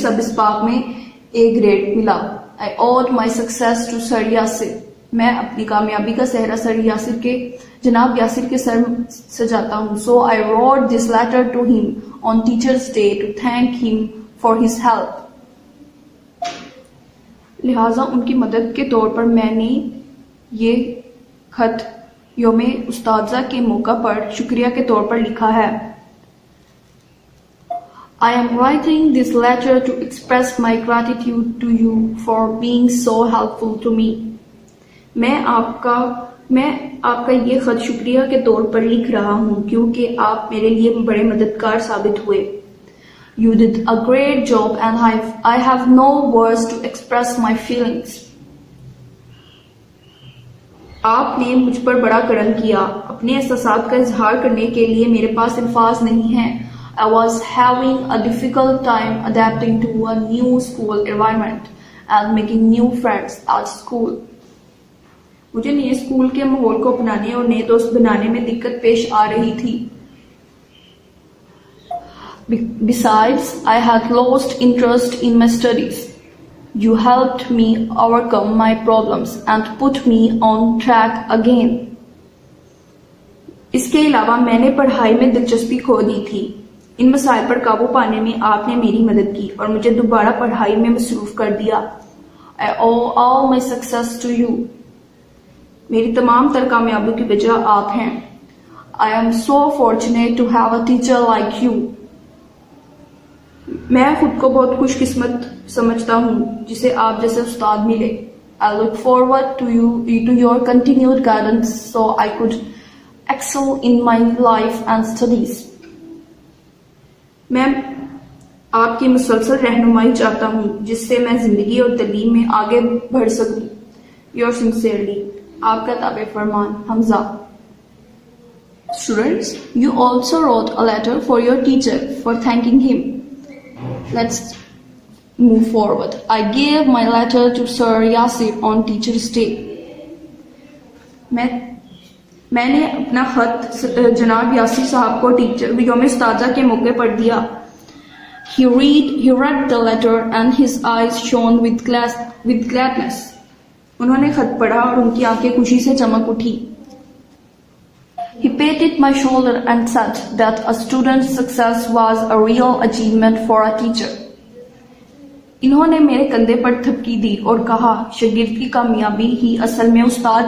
सब इस्पाक में A grade मिला। I owed my success to sir Yasir, मैं अपनी कामयाबी का सेहरा सर यासिर के जनाब यासिर के सर सजाता हूँ। So I wrote this letter to him on teachers day to thank him for his help. लिहाजा उनकी मदद के तौर पर मैंने ये खत योम उस्ताज़ा के मौका पर शुक्रिया के तौर पर लिखा है। I am writing this letter to express my gratitude to you for being so helpful to me. मैं आपका ये खत शुक्रिया के तौर पर लिख रहा हूँ क्योंकि आप मेरे लिए बड़े मददगार साबित हुए। You did a great job and I have no words to express my feelings. आपने मुझ पर बड़ा करम किया। अपने एहसासात का इजहार करने के लिए मेरे पास अल्फाज नहीं हैं। I was having a difficult time adapting to a new school environment and making new friends at school. मुझे नए स्कूल के माहौल को अपनाने और नए दोस्त बनाने में दिक्कत पेश आ रही थी। Besides, I had lost interest in my studies. You helped me overcome my problems and put me on track again. इसके अलावा मैंने पढ़ाई में दिलचस्पी खो दी थी। इन मसाइल पर काबू पाने में आपने मेरी मदद की और मुझे दोबारा पढ़ाई में मसरूफ कर दिया। I owe all my success to you. मेरी तमाम तर कामयाबियों की वजह आप हैं। I am so fortunate to have a teacher like you. मैं खुद को बहुत खुशकिस्मत समझता हूँ जिसे आप जैसे उस्ताद मिले। I look forward to your continued guidance so I could excel in my life and studies. मैं आपकी मुसलसल रहनुमाई चाहता हूँ जिससे मैं जिंदगी और तालीम में आगे बढ़ सकूँ। योर सिंसियरली, आपका ताबे फरमान Hamza. Students, you also wrote a letter for your teacher for thanking him. Let's move forward. I gave my letter to Sir Yasir on Teachers Day. मैंने अपना खत जनाब यासिर साहब को टीचर योम उस्ताज़ा के मौके पर दिया। He read the letter and his eyes shone with gladness. उन्होंने खत पढ़ा और उनकी आंखें खुशी से चमक उठी। He patted my shoulder and said that a student's success was a real achievement for a teacher. इन्होंने मेरे कंधे पर थपकी दी और कहा, शागिर्द की कामयाबी ही असल में उस्ताद